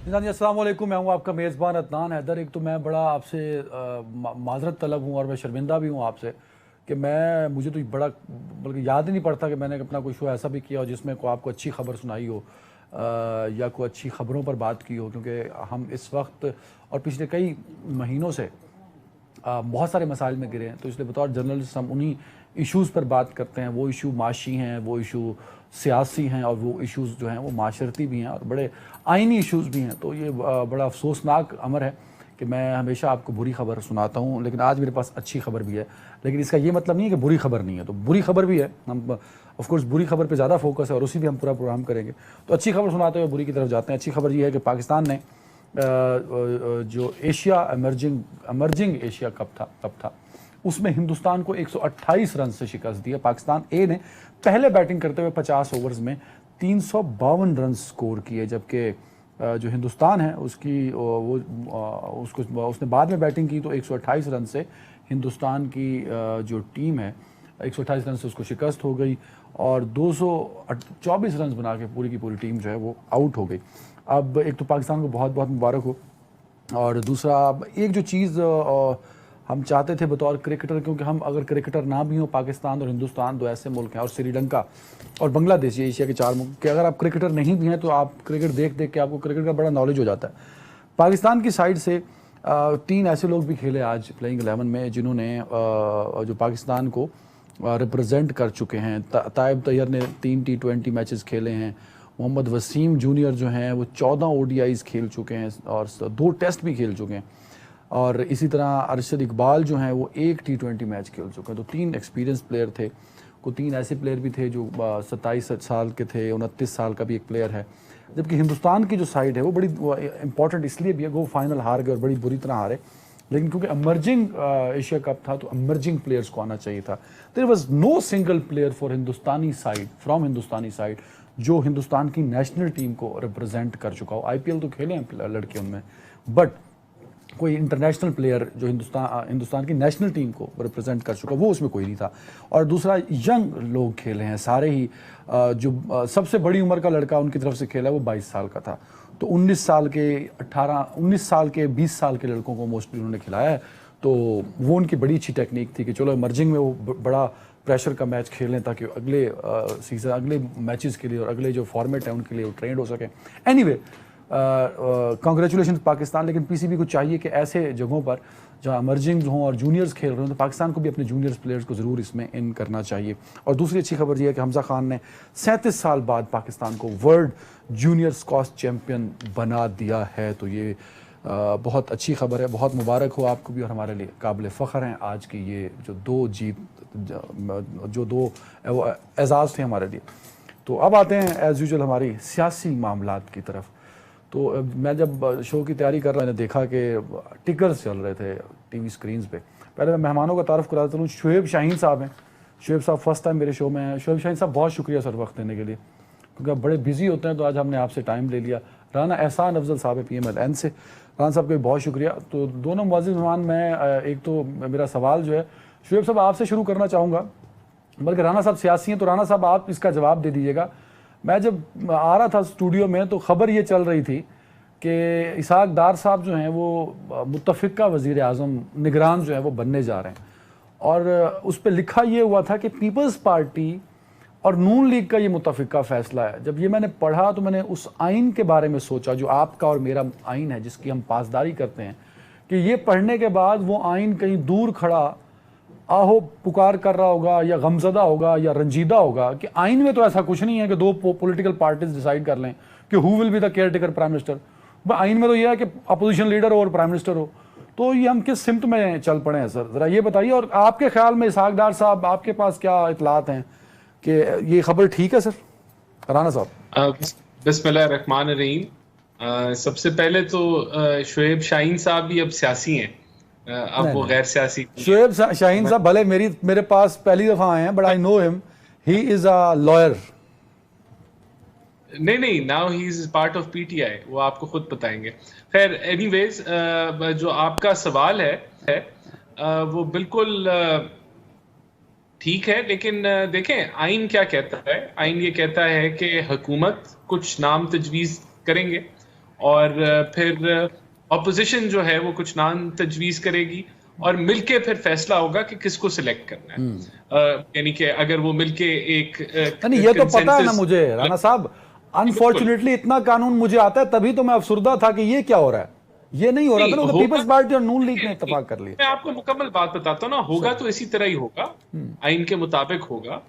جی السلام علیکم، میں ہوں آپ کا میزبان عدنان حیدر۔ ایک تو میں بڑا آپ سے معذرت طلب ہوں اور میں شرمندہ بھی ہوں آپ سے کہ مجھے تو بڑا بلکہ یاد ہی نہیں پڑتا کہ میں نے اپنا کوئی شو ایسا بھی کیا ہو جس میں آپ کو اچھی خبر سنائی ہو یا کوئی اچھی خبروں پر بات کی ہو، کیونکہ ہم اس وقت اور پچھلے کئی مہینوں سے بہت سارے مسائل میں گرے ہیں، تو اس لیے بطور جرنلسٹ ہم انہی ایشوز پر بات کرتے ہیں۔ وہ ایشو معاشی ہیں، وہ ایشو سیاسی ہیں، اور وہ ایشوز جو ہیں وہ معاشرتی بھی ہیں اور بڑے آئینی ایشوز بھی ہیں۔ تو یہ بڑا افسوسناک امر ہے کہ میں ہمیشہ آپ کو بری خبر سناتا ہوں، لیکن آج میرے پاس اچھی خبر بھی ہے۔ لیکن اس کا یہ مطلب نہیں ہے کہ بری خبر نہیں ہے، تو بری خبر بھی ہے، ہم آف کورس بری خبر پہ زیادہ فوکس ہے اور اسی پہ ہم پورا پروگرام کریں گے۔ تو اچھی خبر سناتے ہوئے بری کی طرف جاتے ہیں۔ اچھی خبر یہ ہے کہ پاکستان نے جو ایشیا ایمرجنگ ایشیا کپ تھا اس میں ہندوستان کو 128 رن سے شکست دی ہے۔ پاکستان اے نے پہلے بیٹنگ کرتے ہوئے 50 اوورز میں 352 رن سکور کیے، جبکہ جو ہندوستان ہے اس نے بعد میں بیٹنگ کی تو 128 رن سے ہندوستان کی جو ٹیم ہے 128 رن سے اس کو شکست ہو گئی اور 224 رنز بنا کے پوری کی پوری ٹیم جو ہے وہ آؤٹ ہو گئی۔ اب ایک تو پاکستان کو بہت بہت مبارک ہو، اور دوسرا ایک جو چیز ہم چاہتے تھے بطور کرکٹر، کیونکہ ہم اگر کرکٹر نہ بھی ہوں، پاکستان اور ہندوستان دو ایسے ملک ہیں، اور سری لنکا اور بنگلہ دیش، یہ ایشیا کے 4 ملک، کہ اگر آپ کرکٹر نہیں بھی ہیں تو آپ کرکٹ دیکھ کے آپ کو کرکٹ کا بڑا نالج ہو جاتا ہے۔ پاکستان کی سائڈ سے 3 ایسے لوگ بھی کھیلے آج پلینگ 11 میں جنہوں نے جو پاکستان کو ریپرزینٹ کر چکے ہیں۔ طائب طیار نے 3 T20 میچز کھیلے ہیں، محمد وسیم جونیئر جو ہیں وہ 14 ODIs کھیل چکے ہیں اور 2 ٹیسٹ بھی کھیل چکے ہیں، اور اسی طرح ارشد اقبال جو ہیں وہ 1 T20 میچ کھیل چکے ہیں۔ تو 3 ایکسپیرینس پلیئر تھے، 3 ایسے پلیئر بھی تھے جو 27 سال کے تھے، 29 سال کا بھی ایک پلیئر ہے۔ جبکہ ہندوستان کی جو سائڈ ہے وہ بڑی امپورٹنٹ اس لیے بھی ہے کہ وہ فائنل ہار گئے اور بڑی بری طرح ہارے، لیکن کیونکہ ایمرجنگ ایشیا کپ تھا تو ایمرجنگ پلیئرز کو آنا چاہیے تھا۔ There was no single player from ہندوستانی سائڈ جو ہندوستان کی نیشنل ٹیم کو ریپرزینٹ کر چکا ہو۔ IPL تو کھیلے ہیں لڑکے ان میں، بٹ کوئی انٹرنیشنل پلیئر جو ہندوستان کی نیشنل ٹیم کو ریپرزینٹ کر چکا وہ اس میں کوئی نہیں تھا۔ اور دوسرا ینگ لوگ کھیلے ہیں سارے ہی، جو سب سے بڑی عمر کا لڑکا ان کی طرف سے کھیلا ہے وہ 22 سال کا تھا، تو 19 سال کے 20 سال کے لڑکوں کو موسٹلی انہوں نے کھلایا ہے۔ تو وہ ان کی بڑی اچھی ٹیکنیک تھی کہ چلو ایمرجنگ میں وہ بڑا پریشر کا میچ کھیلیں تاکہ اگلے سیزن اگلے میچز کے لیے اور اگلے جو فارمیٹ ہے ان کے لیے وہ ٹرینڈ ہو سکیں۔ اینی وے کانگریچولیشن پاکستان، لیکن PCB کو چاہیے کہ ایسے جگہوں پر جہاں ایمرجنگ ہوں اور جونیئرز کھیل رہے ہیں تو پاکستان کو بھی اپنے جونیئرز پلیئرز کو ضرور اس میں ان کرنا چاہیے۔ اور دوسری اچھی خبر یہ ہے کہ حمزہ خان نے 37 سال بعد پاکستان کو ورلڈ جونیئر اسکواش چیمپئن بنا دیا ہے، تو یہ بہت اچھی خبر ہے۔ بہت مبارک ہو آپ کو بھی، اور ہمارے لیے قابل فخر ہیں آج کی یہ جو دو اعزاز تھے ہمارے لیے۔ تو اب آتے ہیں ایز یوزول ہماری سیاسی معاملات کی طرف۔ تو میں جب شو کی تیاری کر رہا میں نے دیکھا کہ ٹکرز چل رہے تھے TV اسکرینز پہ۔ پہلے میں مہمانوں کا تعارف کراتا ہوں۔ شعیب شاہین صاحب ہیں۔ شعیب صاحب فرسٹ ٹائم میرے شو میں ہیں۔ شعیب شاہین صاحب بہت شکریہ سر وقت دینے کے لیے، کیونکہ آپ بڑے بزی ہوتے ہیں تو آج ہم نے آپ سے ٹائم لے لیا۔ رانا احسان افضل صاحب ہے PMLN سے، رانا صاحب کو بھی بہت شکریہ۔ تو دونوں معزز مہمان، میں ایک تو میرا سوال جو ہے شعیب صاحب آپ سے شروع کرنا چاہوں گا، بلکہ رانا صاحب سیاسی ہیں تو رانا صاحب آپ اس کا جواب دے دیجیے گا۔ میں جب آ رہا تھا اسٹوڈیو میں تو خبر یہ چل رہی تھی کہ اسحاق ڈار صاحب جو ہیں وہ متفقہ وزیر اعظم نگران جو ہے وہ بننے جا رہے ہیں، اور اس پہ لکھا یہ ہوا تھا کہ پیپلز پارٹی اور نون لیگ کا یہ متفقہ فیصلہ ہے۔ جب یہ میں نے پڑھا تو میں نے اس آئین کے بارے میں سوچا جو آپ کا اور میرا آئین ہے جس کی ہم پاسداری کرتے ہیں، کہ یہ پڑھنے کے بعد وہ آئین کہیں دور کھڑا آہو پکار کر رہا ہوگا یا غمزدہ ہوگا یا رنجیدہ ہوگا کہ آئین میں تو ایسا کچھ نہیں ہے کہ 2 پولیٹیکل پارٹیز ڈیسائیڈ کر لیں کہ who will be the caretaker prime minister. آئین میں تو یہ ہے کہ اپوزیشن لیڈر ہو اور پرائم منسٹر ہو۔ تو یہ ہم کس سمت میں چل پڑے ہیں سر، ذرا یہ بتائیے۔ اور آپ کے خیال میں اسحاق ڈار صاحب آپ کے پاس کیا اطلاعات ہیں کہ یہ خبر ٹھیک ہے سر؟ رانا صاحب بسم اللہ الرحمن الرحیم۔ سب سے پہلے تو شعیب شاہین صاحب بھی اب سیاسی ہیں، اب وہ غیر سیاسی۔ شعیب شاہین صاحب بھلے میرے پاس پہلی دفعہ آئے ہیں، بٹ آئی نو ہم، ہی از اے لائر۔ نہیں، now he is part of PTI، وہ آپ کو خود بتائیں گے۔ خیر اینی ویز، جو آپ کا سوال ہے وہ بالکل ٹھیک ہے، لیکن دیکھیں آئین کیا کہتا ہے۔ آئین یہ کہتا ہے کہ حکومت کچھ نام تجویز کریں گے اور پھر اپوزیشن جو ہے وہ کچھ نام تجویز کرے گی اور مل کے پھر فیصلہ ہوگا کہ کس کو سلیکٹ کرنا ہے. یعنی کہ اگر وہ مل کے ایک یہ تو پتا ہے نا مجھے رانا صاحب، انفارچونیٹلی اتنا قانون مجھے آتا ہے، تبھی تو میں افسردہ تھا کہ یہ کیا ہو رہا ہے، یہ نہیں ہو رہا تھا. تو پیپلز پارٹی اور نون لیگ نے اتفاق کر لیا. میں آپ کو مکمل بات بتاتا ہوں نا، ہوگا تو اسی طرح ہی ہوگا، آئین کے مطابق ہوگا.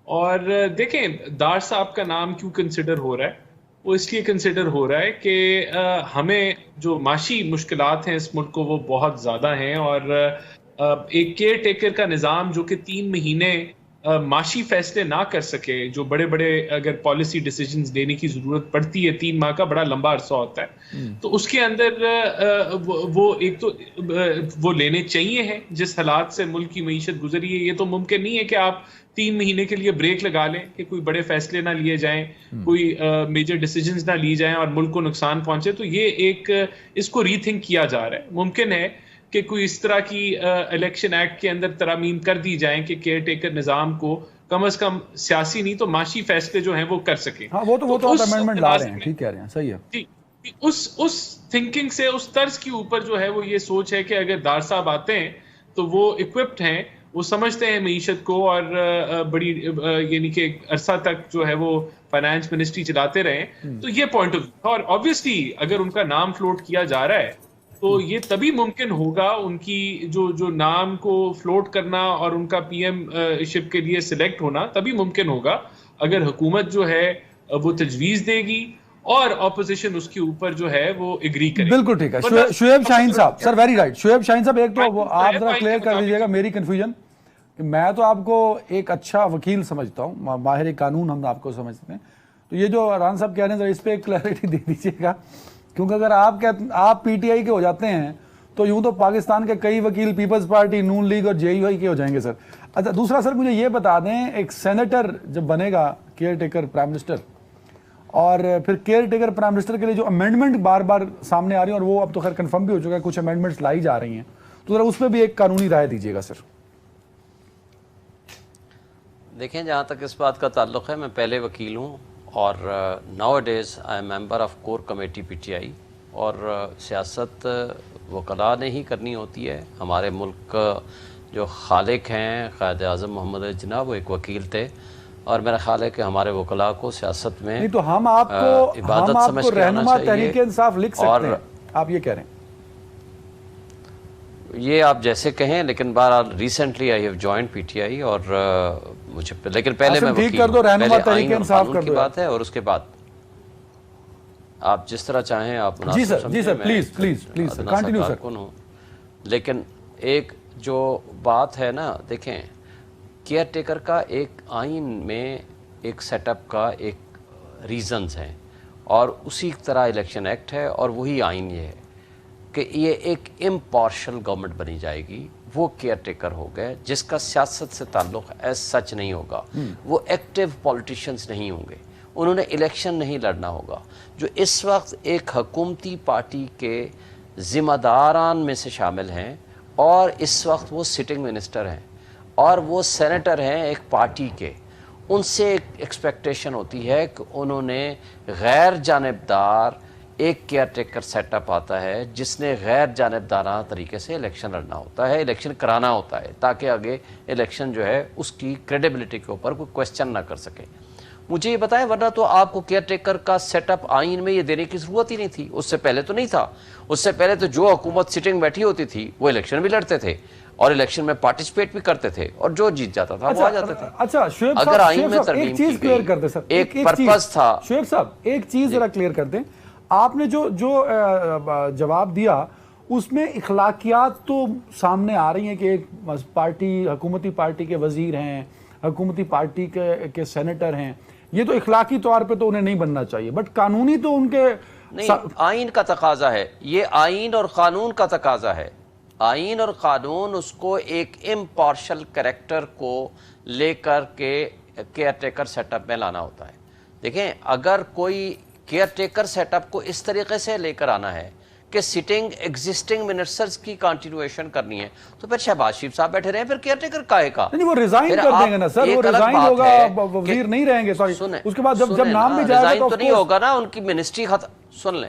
اور دیکھیں دار صاحب کا نام کیوں کنسیڈر ہو رہا ہے، وہ اس لیے کنسیڈر ہو رہا ہے کہ ہمیں جو معاشی مشکلات ہیں اس ملک کو وہ بہت زیادہ ہیں، اور ایک کیئر ٹیکر کا نظام جو کہ 3 مہینے معاشی فیصلے نہ کر سکے، جو بڑے بڑے اگر پالیسی ڈیسیجنز لینے کی ضرورت پڑتی ہے، 3 ماہ کا بڑا لمبا عرصہ ہوتا ہے، تو اس کے اندر وہ ایک تو وہ لینے چاہیے ہیں. جس حالات سے ملک کی معیشت گزری ہے، یہ تو ممکن نہیں ہے کہ آپ 3 مہینے کے لیے بریک لگا لیں کہ کوئی بڑے فیصلے نہ لیے جائیں، کوئی میجر ڈیسیجنز نہ لی جائیں اور ملک کو نقصان پہنچے. تو یہ ایک اس کو ری تھنک کیا جا رہا ہے. ممکن ہے کہ کوئی اس طرح کی الیکشن ایکٹ کے اندر ترامیم کر دی جائیں کہ کیئر ٹیکر نظام کو کم از کم سیاسی نہیں تو معاشی فیصلے جو ہیں وہ کر سکیں. ہاں وہ تو امینڈمنٹ لا رہے ہیں، ٹھیک کہہ رہے ہیں، صحیح ہے. جی، اس تھنکنگ سے، اس طرز کے اوپر جو ہے وہ یہ سوچ ہے کہ اگر دار صاحب آتے ہیں تو وہ اکوپڈ ہیں، وہ سمجھتے ہیں معیشت کو، اور بڑی یعنی کہ عرصہ تک جو ہے وہ فائنانس منسٹری چلاتے رہے. تو یہ پوائنٹ آف ویو. اور آبویسلی اگر ان کا نام فلوٹ کیا جا رہا ہے تو یہ تبھی ممکن ہوگا، ان کی جو نام کو فلوٹ کرنا اور ان کا پی ایم شپ کے لیے سلیکٹ ہونا تبھی ممکن ہوگا اگر حکومت جو ہے وہ تجویز دے گی اور اپوزیشن اس کے اوپر جو ہے وہ اگری کرے. بالکل ٹھیک ہے. شعیب شاہین صاحب، سر ویری رائٹ. شعیب شاہین صاحب، ایک تو آپ ذرا کلیئر کر دیجیے گا میری کنفیوژن. میں تو آپ کو ایک اچھا وکیل سمجھتا ہوں، ماہر قانون ہم آپ کو سمجھتے ہیں. تو یہ جو ران صاحب کہہ رہے ہیں اس پہ ایک کلیئرٹی دے دیجیے گا، کیونکہ اگر آپ پی ٹی آئی کے ہو جاتے ہیں تو یوں تو پاکستان کے کئی وکیل پیپلز پارٹی، نون لیگ اور جے یو آئی کے ہو جائیں گے سر. اچھا دوسرا سر مجھے یہ بتا دیں، ایک سینیٹر جب بنے گا کیئر ٹیکر پرائم منسٹر، اور پھر کیئر ٹیکر پرائم منسٹر کے لیے جو امینڈمنٹ بار بار سامنے آ رہی ہیں، اور وہ اب تو خیر کنفرم بھی ہو چکا ہے، کچھ امینڈمنٹس لائی جا رہی ہیں، تو ذرا اس پہ بھی ایک قانونی رائے دیجیے گا سر. دیکھیں جہاں تک اس بات کا تعلق ہے، میں پہلے وکیل ہوں اور now days I am member of core committee P T I, اور سیاست وکلاء نے ہی کرنی ہوتی ہے. ہمارے ملک جو خالق ہیں قائد اعظم محمد علی جناح، وہ ایک وکیل تھے، اور میرا خیال ہے کہ ہمارے وکلاء کو سیاست میں نہیں تو ہم آپ کو رہنما تحریک انصاف لکھ سکتے ہیں، آپ یہ کہہ رہے ہیں. یہ آپ جیسے کہیں، لیکن بہرحال recently I have joined P T I, اور مجھے لیکن پہلے میں ٹھیک کر دو، رہنما تحریک انصاف کر دو کی بات ہے، اور اس کے بعد آپ جس طرح چاہیں آپ جی سر پلیز کنٹینیو سر. لیکن ایک جو بات ہے نا، دیکھیں کیئر ٹیکر کا ایک آئین میں ایک سیٹ اپ کا ایک ریزنز ہیں، اور اسی طرح الیکشن ایکٹ ہے، اور وہی آئین یہ ہے کہ یہ ایک امپارشل گورنمنٹ بنی جائے گی. وہ کیئر ٹیکر ہو گئے جس کا سیاست سے تعلق ایز سچ نہیں ہوگا، وہ ایکٹیو پولیٹیشینز نہیں ہوں گے، انہوں نے الیکشن نہیں لڑنا ہوگا. جو اس وقت ایک حکومتی پارٹی کے ذمہ داران میں سے شامل ہیں، اور اس وقت وہ سٹنگ منسٹر ہیں اور وہ سینیٹر ہیں ایک پارٹی کے، ان سے ایک ایکسپیکٹیشن ہوتی ہے کہ انہوں نے غیر جانبدار ایک کیئر ٹیکر سیٹ اپ آتا ہے جس نے غیر جانبدارانہ طریقے سے الیکشن لڑنا ہوتا ہے، الیکشن کرانا ہوتا ہے، تاکہ آگے الیکشن جو ہے اس کی کریڈیبلٹی کے اوپر کوئی کویسچن نہ کر سکے. مجھے یہ بتائیں، ورنہ تو آپ کو کیئر ٹیکر کا سیٹ اپ آئین میں یہ دینے کی ضرورت ہی نہیں تھی. اس سے پہلے تو نہیں تھا. اس سے پہلے تو جو حکومت سٹنگ بیٹھی ہوتی تھی وہ الیکشن بھی لڑتے تھے اور الیکشن میں پارٹیسپیٹ بھی کرتے تھے، اور جو جیت جاتا تھا وہ آ جاتے تھے. اچھا شعیب اگر آئین میں صاحب ترمیم ایک چیز کی کلیئر گئی، کر دیں سر، ایک پرپس تھا. شعیب صاحب ایک چیز ذرا کلیئر کر دیں. آپ نے جو جواب دیا اس میں اخلاقیات تو سامنے آ رہی ہیں کہ ایک پارٹی، حکومتی پارٹی کے وزیر ہیں، حکومتی پارٹی کے سینیٹر ہیں، یہ تو اخلاقی طور پہ تو انہیں نہیں بننا چاہیے، بٹ قانونی تو ان کے نہیں، آئین کا تقاضا ہے، یہ آئین اور قانون کا تقاضا ہے. آئین اور قانون اس کو ایک امپارشل کریکٹر کو لے کر کے کیئر ٹیکر سیٹ اپ میں لانا ہوتا ہے. دیکھیں اگر کوئی کیئر ٹیکر سیٹ اپ کو اس طریقے سے لے کر آنا ہے کہ سٹنگ ایگزسٹنگ منسٹرز کی کنٹینیویشن کرنی ہے، تو پھر شہباز شریف صاحب بیٹھے رہے، پھر کیئر ٹیکر کاہے کا؟ نہیں وہ ریزائن کر دیں گے نا سر، وہ ریزائن ہوگا، وزیر نہیں رہیں گے. سوری اس کے بعد جب نام بھی جائے گا ریزائن تو نہیں ہوگا نا، ان کی منسٹری ختم. سن لیں،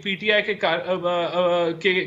PTI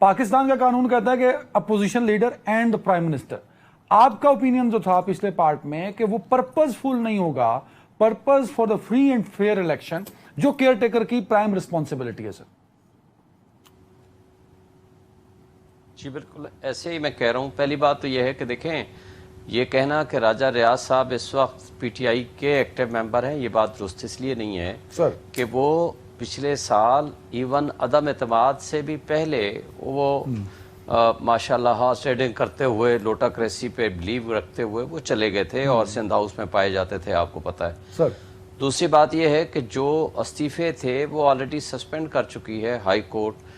پاکستان کا قانون کہتا ہے کہ opposition leader and prime minister. آپ کا اوپینین جو تھا پچھلے پارٹ میں کہ وہ پرپز فل نہیں ہوگا, purpose for the free and fair election, جو کیئر ٹیکر کی پرائم رسپانسبلٹی ہے سر. جی بالکل ایسے ہی میں کہہ رہا ہوں. پہلی بات تو یہ ہے کہ دیکھیں, یہ کہنا کہ راجہ ریاض صاحب اس وقت پی ٹی آئی کے ایکٹیو ممبر ہیں, یہ بات درست اس لیے نہیں ہے سر کہ وہ پچھلے سال ایون عدم اعتماد سے بھی پہلے وہ ماشاءاللہ ہارس ریڈنگ کرتے ہوئے لوٹاکریسی پہ بلیو رکھتے ہوئے وہ چلے گئے تھے اور سندھ ہاؤس میں پائے جاتے تھے, آپ کو پتہ ہے سر. دوسری بات یہ ہے کہ جو استعفے تھے وہ آلریڈی سسپینڈ کر چکی ہے high court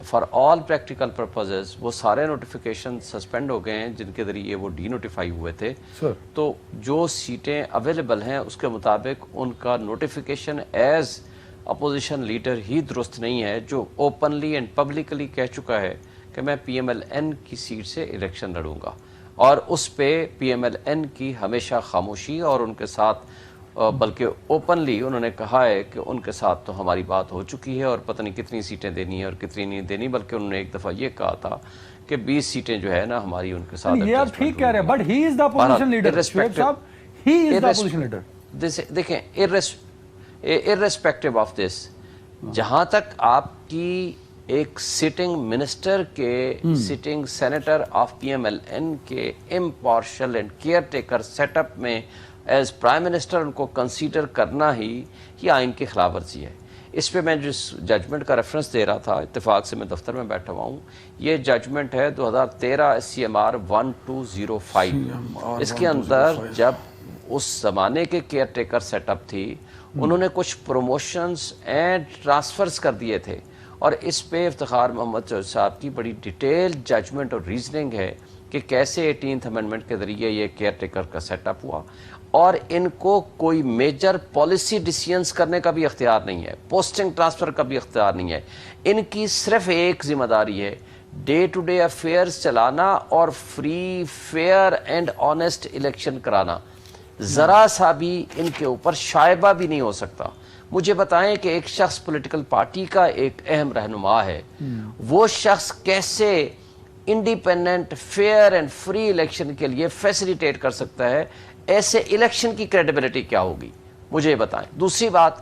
for all practical purposes. وہ سارے نوٹیفیکیشن سسپینڈ ہو گئے ہیں جن کے ذریعے وہ ڈی نوٹیفائی ہوئے تھے. سر تو جو سیٹیں اویلیبل ہیں اس کے مطابق ان کا notification as opposition leader he درست نہیں ہے, جو اوپنلی اینڈ پبلکلی کہہ چکا ہے کہ میں پی ایم ایل این کی سیٹ سے الیکشن لڑوں گا, اور اس پہ پی ایم ایل این کی ہمیشہ خاموشی, اور ان کے ساتھ بلکہ اوپنلی انہوں نے کہا ہے کہ ان کے ساتھ تو ہماری بات ہو چکی ہے اور پتہ نہیں کتنی سیٹیں دینی ہیں اور کتنی نہیں دینی, بلکہ انہوں نے ایک دفعہ یہ کہا تھا کہ 20 سیٹیں جو ہے نا ہماری ان کے ساتھ. یہ آپ ٹھیک کہہ رہے ہیں, but he is the opposition leader. Shoaib صاحب, he is the opposition leader. دیکھیں irrespective آف دس, جہاں تک آپ کی ایک سٹنگ منسٹر کے sitting senator of P M L N کے impartial and caretaker set up میں ایز پرائم منسٹر ان کو کنسیڈر کرنا ہی یہ آئین کی خلاف ورزی ہے. اس پہ میں جس ججمنٹ کا ریفرنس دے رہا تھا, اتفاق سے میں دفتر میں بیٹھا ہوا ہوں, یہ ججمنٹ ہے 2013 SCMR 1205. اس کے اندر جب اس زمانے کے کیئر ٹیکر سیٹ اپ تھی, انہوں نے کچھ پروموشنز اینڈ ٹرانسفرز کر دیے تھے, اور اس پہ افتخار محمد چودھری صاحب کی بڑی ڈیٹیل ججمنٹ اور ریزننگ ہے کہ کیسے 18th امینڈمنٹ کے ذریعے یہ کیئر ٹیکر کا سیٹ اپ ہوا, اور ان کو کوئی میجر پالیسی ڈیسیژنز کرنے کا بھی اختیار نہیں ہے, پوسٹنگ ٹرانسفر کا بھی اختیار نہیں ہے. ان کی صرف ایک ذمہ داری ہے, ڈے ٹو ڈے افیئرز چلانا اور free fair and honest election کرانا. ذرا سا بھی ان کے اوپر شائبہ بھی نہیں ہو سکتا. مجھے بتائیں کہ ایک شخص پولیٹیکل پارٹی کا ایک اہم رہنما ہے, وہ شخص کیسے independent fair and free election کے لیے فیسیلیٹیٹ کر سکتا ہے؟ ایسے الیکشن کی کریڈیبلٹی کیا ہوگی, مجھے بتائیں. دوسری بات,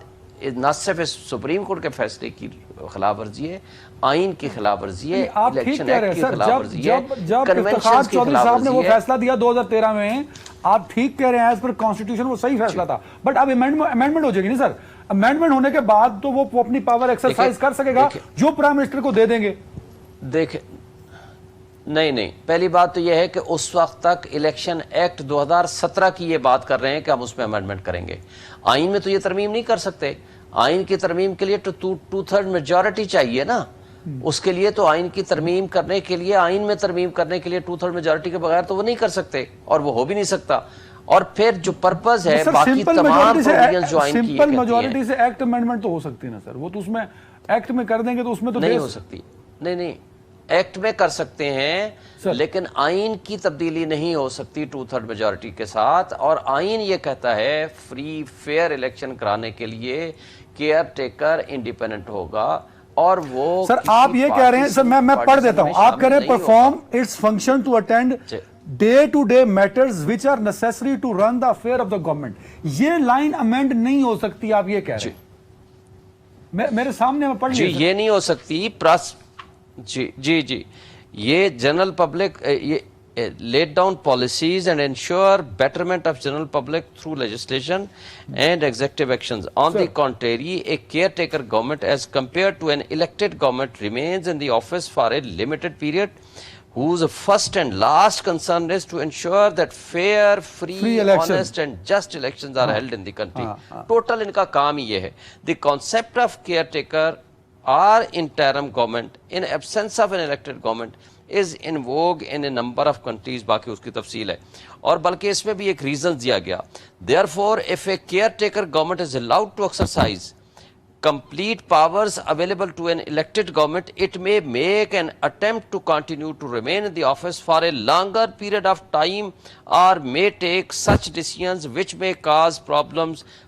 نہ صرف سپریم کورٹ کے فیصلے کی خلاف ورزی ہے, آئین کی خلاف ورزی ہے, الیکشن ایکٹ کی خلاف ورزی ہے, کنونشنز کی خلاف ورزی ہے. وہ فیصلہ دیا 2013 میں, آپ ٹھیک کہہ رہے ہیں, ایز پر کانسٹیٹیوشن وہ صحیح فیصلہ تھا, بٹ اب امینڈمنٹ ہو جائے گی نہیں سر. امینڈمنٹ ہونے کے بعد تو وہ اپنی پاور ایکسرسائز کر سکے گا جو پرائم منسٹر کو دے دیں گے. دیکھیں نہیں, پہلی بات تو یہ ہے کہ اس وقت تک الیکشن ایکٹ 2017 کی یہ بات کر رہے ہیں کہ ہم اس میں امینڈمنٹ کریں گے. آئین میں تو یہ ترمیم نہیں کر سکتے. آئین کی ترمیم کے لیے تو 2/3 میجورٹی چاہیے نا. اس کے لیے تو آئین کی ترمیم کرنے کے لیے, آئین میں ترمیم کرنے کے لیے 2/3 میجورٹی کے بغیر تو وہ نہیں کر سکتے, اور وہ ہو بھی نہیں سکتا. اور پھر جو پرپز ہے باقی تمام پروویژنز جو آئین کی سمپل میجورٹی سے ایکٹ امینڈمنٹ تو ہو سکتی ہے نا سر, وہ تو اس میں ایکٹ میں کر دیں گے تو اس میں تو نہیں ہو سکتی. نہیں, ایکٹ میں کر سکتے ہیں, لیکن آئین کی تبدیلی نہیں ہو سکتی 2/3 میجورٹی کے ساتھ. اور آئین یہ کہتا ہے فری فیئر الیکشن کرانے کے لیے کیئر ٹیکر انڈیپینڈنٹ ہوگا, اور وہ سر آپ یہ کہہ رہے ہیں سر, میں پڑھ دیتا ہوں, آپ کہہ رہے ہیں perform its function to attend day to day matters which are necessary to run the affair of the government. یہ لائن امینڈ نہیں ہو سکتی, آپ یہ کہہ رہے ہیں, میرے سامنے میں پڑھ لیجیے. یہ نہیں ہو سکتی. جی یہ general public laid down policies and ensure betterment of general public through legislation and executive actions. On the contrary, a caretaker government as compared to an elected government remains in the office for a limited period, whose first and last concern is to ensure that fair, free honest and just elections are held in the country. Total in ka kaam hi ye hai. The concept of caretaker or interim government in absence of an elected government is in vogue in a number of countries. باقی اس کی تفصیل ہے, اور بلکہ اس میں بھی ایک reason دیا گیا. Therefore, if a caretaker government is allowed to exercise complete powers available to an elected government, it may make an attempt to continue to remain in the office for a longer period of time or may take such decisions which may cause problems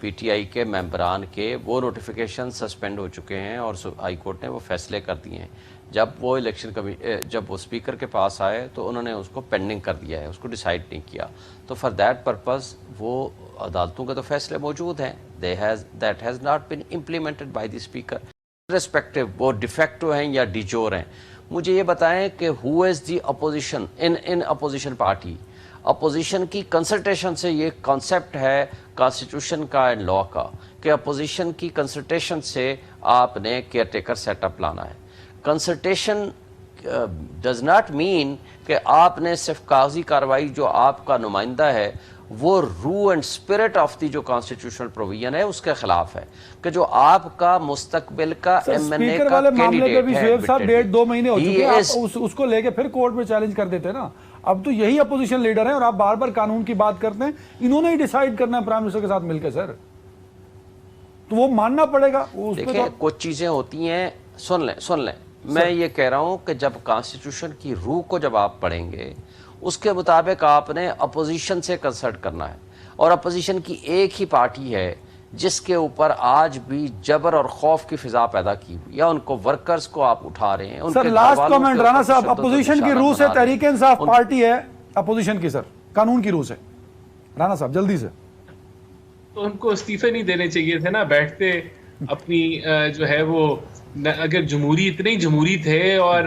P T آئی کے ممبران کے وہ notification suspend ہو چکے ہیں اور high court نے وہ فیصلے کر دیے ہیں. جب وہ جب وہ اسپیکر کے پاس آئے تو انہوں نے اس کو پینڈنگ کر دیا ہے, اس کو ڈیسائیڈ نہیں کیا. تو فار دیٹ پرپز وہ عدالتوں کے تو فیصلے موجود ہیں, that has not been implemented by the speaker respective وہ ڈیفیکٹو ہیں یا ڈیجور ہیں. مجھے یہ بتائیں کہ who is the opposition in opposition party. Opposition کی کنسلٹیشن سے یہ کانسیپٹ ہے کانسٹیٹیوشن کا اینڈ لا کا کہ اپوزیشن کی کنسلٹیشن سے آپ نے کیئر ٹیکر سیٹ اپ لانا ہے. کنسلٹیشن ڈز ناٹ مین کہ آپ نے صرف کاغذی کارروائی جو آپ کا نمائندہ ہے وہ روح اینڈ اسپرٹ آف دی جو کانسٹیٹیوشنل پروویژن ہے اس کے خلاف ہے کہ جو آپ کا مستقبل کا ایم این اے کا کینڈیڈیٹ ہے. شعیب صاحب 1.5-2 مہینے ہو چکے ہیں, اس کو لے کے پھر کورٹ میں چیلنج کر دیتے نا. اب تو یہی اپوزیشن لیڈر ہیں اور آپ بار بار قانون کی بات کرتے ہیں. انہوں نے ہی ڈیسائیڈ کرنا ہے پرائم منسٹر کے ساتھ مل کے سر, تو وہ ماننا پڑے گا. دیکھیں کچھ چیزیں ہوتی ہیں, سن لیں میں یہ کہہ رہا ہوں کہ جب کانسٹیٹیوشن کی روح کو جب آپ پڑھیں گے اس کے مطابق آپ نے اپوزیشن سے کنسلٹ کرنا ہے. اور اپوزیشن کی ایک ہی پارٹی ہے جس کے اوپر آج بھی جبر اور خوف کی فضا پیدا کی ہوئی, یا ان کو ورکرز کو آپ اٹھا رہے ہیں. سر لاسٹ کامنٹ رانا صاحب, اپوزیشن کی روح سے تحریک انصاف پارٹی ہے اپوزیشن کی, سر قانون کی روح سے. رانا صاحب جلدی سے. تو ان کو استعفے نہیں دینے چاہیے تھے نا, بیٹھتے اپنی جو ہے وہ, اگر اتنے ہی جمہوری تھے اور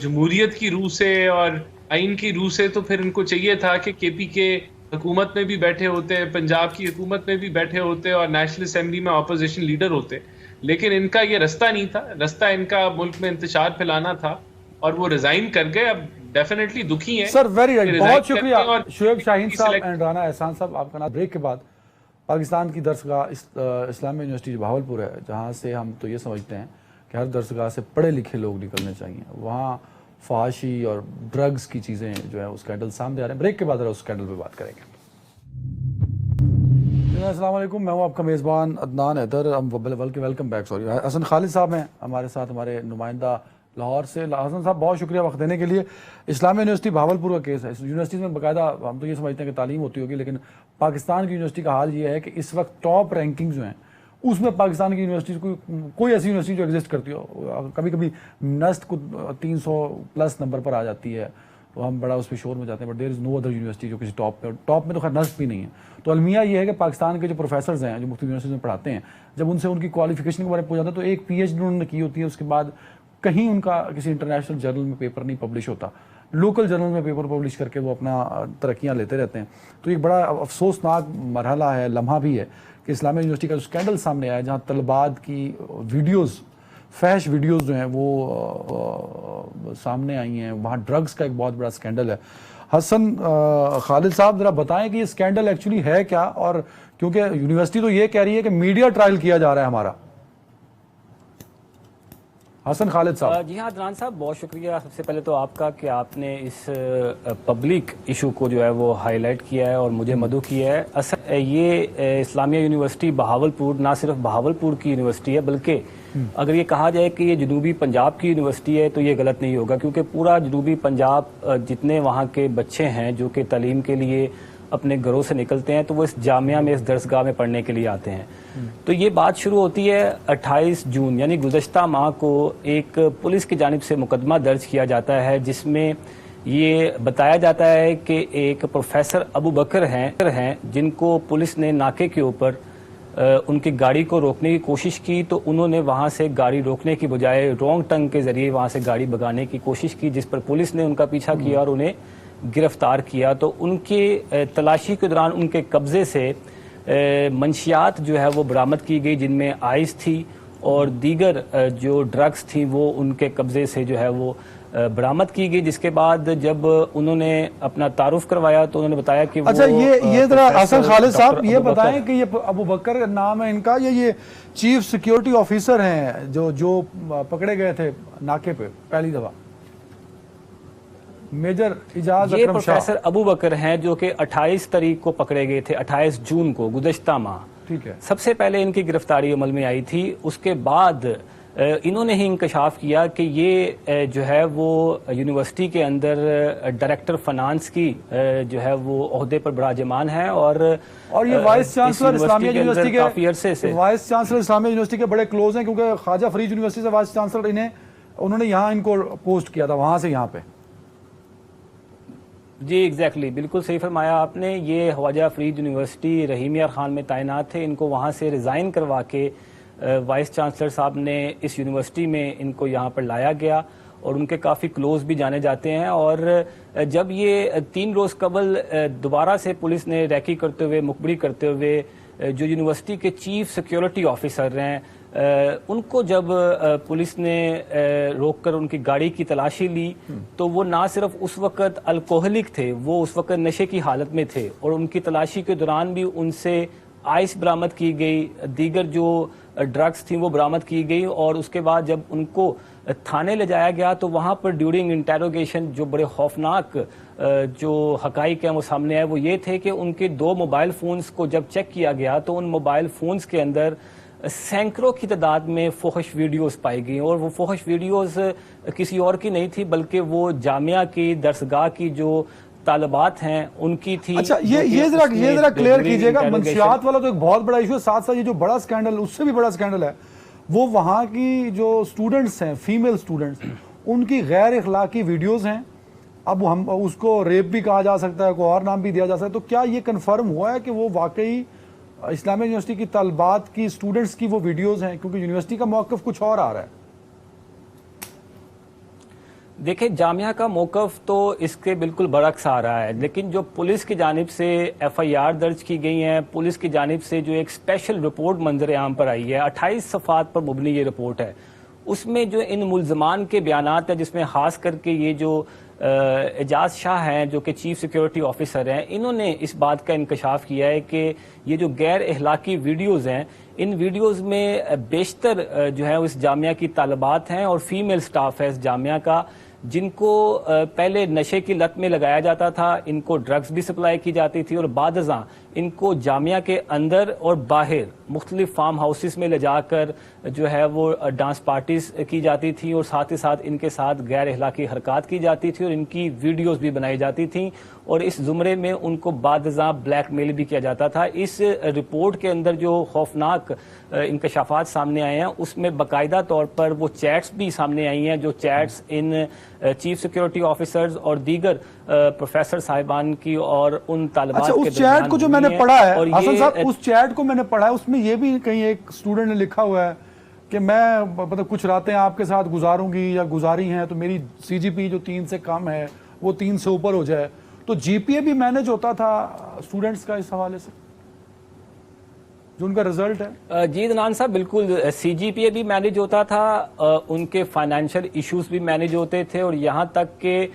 جمہوریت کی روح سے اور آئین کی روح سے, تو پھر ان کو چاہیے تھا کہ کے پی کے حکومت میں بھی بیٹھے ہوتے, پنجاب کی حکومت میں بھی بیٹھے ہوتے اور نیشنل اسمبلی میں اپوزیشن لیڈر ہوتے. لیکن ان کا یہ رستہ نہیں تھا, رستہ ان کا ملک میں انتشار پھیلانا تھا اور وہ ریزائن کر گئے. اب ڈیفینیٹلی دکھی ہیں سر. ویری رائٹ, بہت شکریہ شعیب شاہین صاحب اینڈ رانا احسان صاحب. آپ کا نام بریک کے بعد پاکستان کی درسگاہ اسلامیہ یونیورسٹی بہاولپور ہے, جہاں سے ہم تو یہ سمجھتے ہیں کہ ہر درسگاہ سے پڑھے لکھے لوگ نکلنے چاہیے. وہاں فحاشی اور ڈرگز کی چیزیں جو ہے اس اسکینڈل سامنے آ رہے ہیں. بریک کے بعد اس اسکینڈل پہ بات کریں گے. السلام علیکم, میں ہوں آپ کا میزبان Adnan Haider. Welcome back. Sorry, Hassan Khalid صاحب ہیں ہمارے ساتھ, ہمارے نمائندہ لاہور سے. حسن صاحب بہت شکریہ وقت دینے کے لیے. اسلامیہ یونیورسٹی بہاولپور کا کیس ہے. اس یونیورسٹیز میں باقاعدہ ہم تو یہ سمجھتے ہیں کہ تعلیم ہوتی ہوگی, لیکن پاکستان کی یونیورسٹی کا حال یہ ہے کہ اس وقت ٹاپ رینکنگ جو ہیں اس میں پاکستان کی یونیورسٹیز کوئی ایسی یونیورسٹی جو ایگزسٹ کرتی ہو, کبھی کبھی نسٹ کو 300+ نمبر پر آ جاتی ہے تو ہم بڑا اس پہ شور میں جاتے ہیں, but there is no other university جو کسی ٹاپ میں تو خیر نسٹ بھی نہیں ہے. تو المیہ یہ ہے کہ پاکستان کے جو پروفیسرز ہیں جو مختلف یونیورسٹیز میں پڑھاتے ہیں, جب ان سے ان کی کوالیفیکیشن کے بارے میں پوچھا جاتا ہے تو ایک PhD انہوں نے کی ہوتی ہے, اس کے بعد کہیں ان کا کسی انٹرنیشنل جرنل میں پیپر نہیں پبلش ہوتا, لوکل جرنل میں پیپر پبلش کر کے وہ اپنا ترقیاں لیتے رہتے ہیں. تو ایک بڑا افسوسناک مرحلہ ہے, لمحہ بھی ہے کہ اسلامیہ یونیورسٹی کا جو اسکینڈل سامنے آیا ہے, جہاں طلبات کی ویڈیوز, فحش ویڈیوز جو ہیں وہ سامنے آئی ہیں, وہاں ڈرگز کا ایک بہت بڑا اسکینڈل ہے. حسن خالد صاحب ذرا بتائیں کہ یہ اسکینڈل ایکچولی ہے کیا, اور کیونکہ یونیورسٹی تو یہ کہہ رہی ہے کہ میڈیا ٹرائل کیا جا رہا ہے ہمارا. حسن خالد صاحب. جی ہاں عدنان صاحب, بہت شکریہ سب سے پہلے تو آپ کا کہ آپ نے اس پبلک ایشو کو جو ہے وہ ہائی لائٹ کیا ہے اور مجھے مدعو کیا ہے. اصل یہ اسلامیہ یونیورسٹی بہاولپور نہ صرف بہاولپور کی یونیورسٹی ہے, بلکہ اگر یہ کہا جائے کہ یہ جنوبی پنجاب کی یونیورسٹی ہے تو یہ غلط نہیں ہوگا, کیونکہ پورا جنوبی پنجاب جتنے وہاں کے بچے ہیں جو کہ تعلیم کے لیے اپنے گھروں سے نکلتے ہیں تو وہ اس جامعہ میں, اس درسگاہ میں پڑھنے کے لیے آتے ہیں. تو یہ بات شروع ہوتی ہے 28 جون یعنی گزشتہ ماہ کو ایک پولیس کی جانب سے مقدمہ درج کیا جاتا ہے, جس میں یہ بتایا جاتا ہے کہ ایک پروفیسر ابو بکر ہیں جن کو پولیس نے ناکے کے اوپر ان کی گاڑی کو روکنے کی کوشش کی, تو انہوں نے وہاں سے گاڑی روکنے کی بجائے رونگ ٹنگ کے ذریعے وہاں سے گاڑی بھگانے کی کوشش کی, جس پر پولیس نے ان کا پیچھا کیا اور انہیں گرفتار کیا. تو ان کی تلاشی کے دوران ان کے قبضے سے منشیات جو ہے وہ برآمد کی گئی, جن میں آئس تھی اور دیگر جو ڈرگز تھیں وہ ان کے قبضے سے جو ہے وہ برآمد کی گئی. جس کے بعد جب انہوں نے اپنا تعارف کروایا تو انہوں نے بتایا کہ اچھا یہ ذرا حسن خالد صاحب یہ بتائیں کہ یہ ابو بکر نام ہے ان کا, یہ چیف سیکیورٹی آفیسر ہیں جو پکڑے گئے تھے ناکے پہ پہلی دفعہ, میجر اجاز یہ اکرم شاہ. پروفیسر ابو بکر ہیں جو کہ 28 تاریخ کو پکڑے گئے تھے, 28 جون کو گزشتہ ماہ. ٹھیک ہے. سب سے پہلے ان کی گرفتاری عمل میں آئی تھی, اس کے بعد انہوں نے ہی انکشاف کیا کہ یہ جو ہے وہ یونیورسٹی کے اندر ڈائریکٹر فنانس کی جو ہے وہ عہدے پر براجمان ہے، اور یہ وائس چانسلر اسلامیہ یونیورسٹی کافی عرصے سے وائس چانسلر اسلامیہ یونیورسٹی کے بڑے کلوز ہیں، کیونکہ خواجہ فرید یونیورسٹی سے وائس چانسلر انہوں نے یہاں ان کو پوسٹ کیا تھا، وہاں سے یہاں پہ۔ جی ایگزیکٹلی، بالکل صحیح فرمایا آپ نے۔ یہ خواجہ فرید یونیورسٹی رحیم یار خان میں تعینات تھے، ان کو وہاں سے ریزائن کروا کے وائس چانسلر صاحب نے اس یونیورسٹی میں ان کو یہاں پر لایا گیا، اور ان کے کافی کلوز بھی جانے جاتے ہیں۔ اور جب یہ 3 روز قبل دوبارہ سے پولیس نے ریکی کرتے ہوئے، مخبری کرتے ہوئے جو یونیورسٹی کے چیف سیکیورٹی آفیسر ہیں ان کو جب پولیس نے روک کر ان کی گاڑی کی تلاشی لی، تو وہ نہ صرف اس وقت الکوہلک تھے، وہ اس وقت نشے کی حالت میں تھے، اور ان کی تلاشی کے دوران بھی ان سے آئس برآمد کی گئی، دیگر جو ڈرگس تھیں وہ برآمد کی گئی، اور اس کے بعد جب ان کو تھانے لے جایا گیا تو وہاں پر ڈیورنگ انٹیروگیشن جو بڑے خوفناک جو حقائق ہیں وہ سامنے آئے، وہ یہ تھے کہ ان کے 2 موبائل فونز کو جب چیک کیا گیا تو ان موبائل فونز کے اندر سینکڑوں کی تعداد میں فحش ویڈیوز پائی گئی، اور وہ فحش ویڈیوز کسی اور کی نہیں تھی بلکہ وہ جامعہ کی درسگاہ کی جو طالبات ہیں ان کی تھی۔ اچھا یہ ذرا کلیئر کیجئے گا، منشیات والا تو ایک بہت بڑا ایشو ہے، ساتھ ساتھ یہ جو بڑا سکینڈل، اس سے بھی بڑا سکینڈل ہے وہ وہاں کی جو سٹوڈنٹس ہیں، فیمیل سٹوڈنٹس، ان کی غیر اخلاقی ویڈیوز ہیں۔ اب ہم اس کو ریپ بھی کہا جا سکتا ہے، کوئی اور نام بھی دیا جا سکتا ہے، تو کیا یہ کنفرم ہوا ہے کہ وہ واقعی اسلامیہ یونیورسٹی کی طالبات کی، سٹوڈنٹس کی وہ ویڈیوز ہیں؟ کیونکہ یونیورسٹی کا موقف کچھ اور آ رہا ہے۔ دیکھیں جامعہ کا موقف تو اس کے بالکل برعکس آ رہا ہے، لیکن جو پولیس کی جانب سے ایف آئی آر درج کی گئی ہیں، پولیس کی جانب سے جو ایک اسپیشل رپورٹ منظر عام پر آئی ہے، 28 صفحات پر مبنی یہ رپورٹ ہے، اس میں جو ان ملزمان کے بیانات ہیں، جس میں خاص کر کے یہ جو اعجاز شاہ ہیں جو کہ چیف سیکیورٹی آفیسر ہیں، انہوں نے اس بات کا انکشاف کیا ہے کہ یہ جو غیر اخلاقی ویڈیوز ہیں، ان ویڈیوز میں بیشتر جو ہے اس جامعہ کی طالبات ہیں اور فیمیل سٹاف ہے اس جامعہ کا، جن کو پہلے نشے کی لت میں لگایا جاتا تھا، ان کو ڈرگز بھی سپلائی کی جاتی تھی، اور بعد ازاں ان کو جامعہ کے اندر اور باہر مختلف فارم ہاؤسز میں لے جا کر جو ہے وہ ڈانس پارٹیز کی جاتی تھی، اور ساتھ ہی ساتھ ان کے ساتھ غیر اخلاقی حرکات کی جاتی تھی، اور ان کی ویڈیوز بھی بنائی جاتی تھیں، اور اس زمرے میں ان کو بعد ازاں بلیک میل بھی کیا جاتا تھا۔ اس رپورٹ کے اندر جو خوفناک انکشافات سامنے آئے ہیں، اس میں باقاعدہ طور پر وہ چیٹس بھی سامنے آئی ہیں، جو chats in chief security officers اور دیگر پروفیسر صاحبان کی اور ان طالبات کے اس چیٹ کو جو میں نے پڑھا ہے حسن صاحب، اس چیٹ کو میں نے پڑھا ہے، اس میں یہ بھی کہیں ایک سٹوڈنٹ نے لکھا ہوا ہے کہ میں مطلب کچھ راتیں آپ کے ساتھ گزاروں گی یا گزاری ہیں تو میری سی جی پی جو 3 سے کم ہے وہ 3 سے اوپر ہو جائے، تو جی پی اے بھی مینج ہوتا تھا سٹوڈنٹس کا اس حوالے سے جو ان کا رزلٹ ہے؟ جی عدنان صاحب بالکل، سی جی پی اے بھی مینج ہوتا تھا، ان کے فائنینشیل ایشوز بھی مینج ہوتے تھے، اور یہاں تک کہ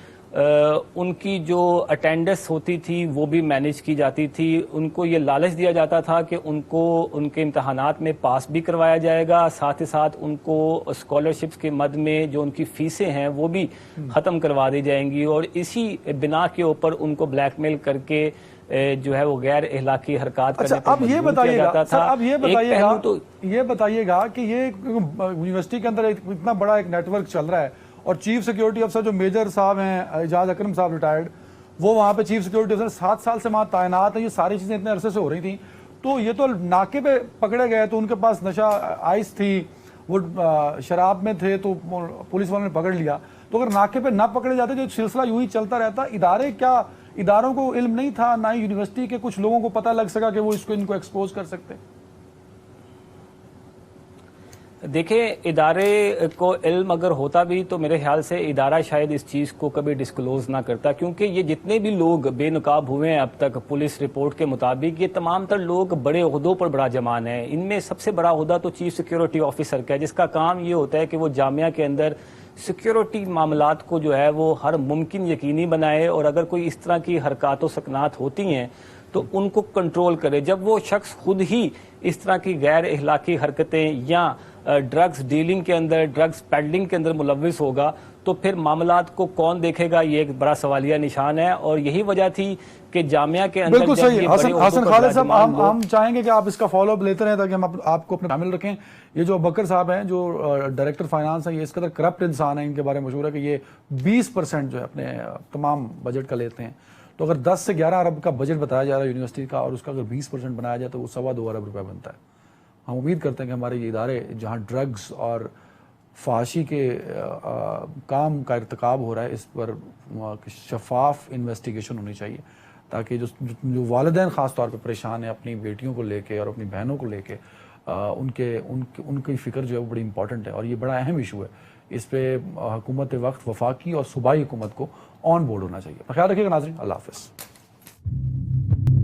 ان کی جو اٹینڈنس ہوتی تھی وہ بھی مینج کی جاتی تھی۔ ان کو یہ لالچ دیا جاتا تھا کہ ان کو ان کے امتحانات میں پاس بھی کروایا جائے گا، ساتھ ہی ساتھ ان کو اسکالرشپس کے مد میں جو ان کی فیسیں ہیں وہ بھی ختم کروا دی جائیں گی، اور اسی بنا کے اوپر ان کو بلیک میل کر کے جو ہے وہ غیر اخلاقی حرکات کرنے پر مجبور کیا جاتا تھا۔ اب یہ بتائیے گا کہ یہ یونیورسٹی کے اندر اتنا بڑا ایک نیٹ ورک چل رہا ہے، اور چیف سیکیورٹی افسر جو میجر صاحب ہیں اعجاز اکرم صاحب ریٹائرڈ، وہ وہاں پہ چیف سیکیورٹی افسر 7 سال سے وہاں تعینات ہیں، یہ ساری چیزیں اتنے عرصے سے ہو رہی تھیں، تو یہ تو ناکے پہ پکڑے گئے تو ان کے پاس نشہ آئس تھی، وہ شراب میں تھے تو پولیس والوں نے پکڑ لیا، تو اگر ناکے پہ نہ پکڑے جاتے جو سلسلہ یوں ہی چلتا رہتا، اداروں کو علم نہیں تھا، نہ ہی یونیورسٹی کے کچھ لوگوں کو پتہ لگ سکا کہ وہ ان کو ایکسپوز کر سکتے؟ دیکھیں ادارے کو علم اگر ہوتا بھی تو میرے خیال سے ادارہ شاید اس چیز کو کبھی ڈسکلوز نہ کرتا، کیونکہ یہ جتنے بھی لوگ بے نقاب ہوئے ہیں اب تک پولیس رپورٹ کے مطابق، یہ تمام تر لوگ بڑے عہدوں پر براجمان ہیں۔ ان میں سب سے بڑا عہدہ تو چیف سیکیورٹی آفیسر کا ہے، جس کا کام یہ ہوتا ہے کہ وہ جامعہ کے اندر سیکیورٹی معاملات کو جو ہے وہ ہر ممکن یقینی بنائے، اور اگر کوئی اس طرح کی حرکات و سکنات ہوتی ہیں تو ان کو کنٹرول کرے۔ جب وہ شخص خود ہی اس طرح کی غیر اخلاقی حرکتیں یا ڈرگز ڈیلنگ کے اندر، ڈرگز پیڈلنگ کے اندر ملوث ہوگا، تو پھر معاملات کو کون دیکھے گا، یہ ایک بڑا سوالیہ نشان ہے. اور یہی وجہ تھی کہ جامعہ کے اندر بالکل جب صحیح. یہ بڑے عہدوں حسن پر خالد صاحب، براجمان لوگ- ہم چاہیں گے کہ آپ اس کا فالو اپ لیتے رہیں تاکہ ہم آپ کو اپنے شامل رکھیں. یہ جو بکر صاحب ہیں جو ڈائریکٹر فائنانس ہیں، یہ اس قدر کرپٹ انسان ہیں، ان کے بارے میں مشہور ہے کہ یہ 20% جو ہے اپنے تمام بجٹ کا لیتے ہیں. تو اگر 10 سے 11 ارب کا بجٹ بتایا جا رہا ہے یونیورسٹی کا، اور اس کا اگر 20% بنایا جائے تو وہ 2.25 ارب روپے بنتا ہے. ہم امید کرتے ہیں کہ ہمارے یہ ادارے جہاں ڈرگز اور فحاشی کے کام کا ارتکاب ہو رہا ہے، اس پر شفاف انویسٹیگیشن ہونی چاہیے، تاکہ جو والدین خاص طور پہ پریشان ہیں اپنی بیٹیوں کو لے کے اور اپنی بہنوں کو لے کے، ان کی فکر جو ہے وہ بڑی امپورٹنٹ ہے اور یہ بڑا اہم ایشو ہے. اس پہ حکومت وقت، وفاقی اور صوبائی حکومت کو آن بورڈ ہونا چاہیے. خیال رکھیے گا ناظرین. اللہ حافظ.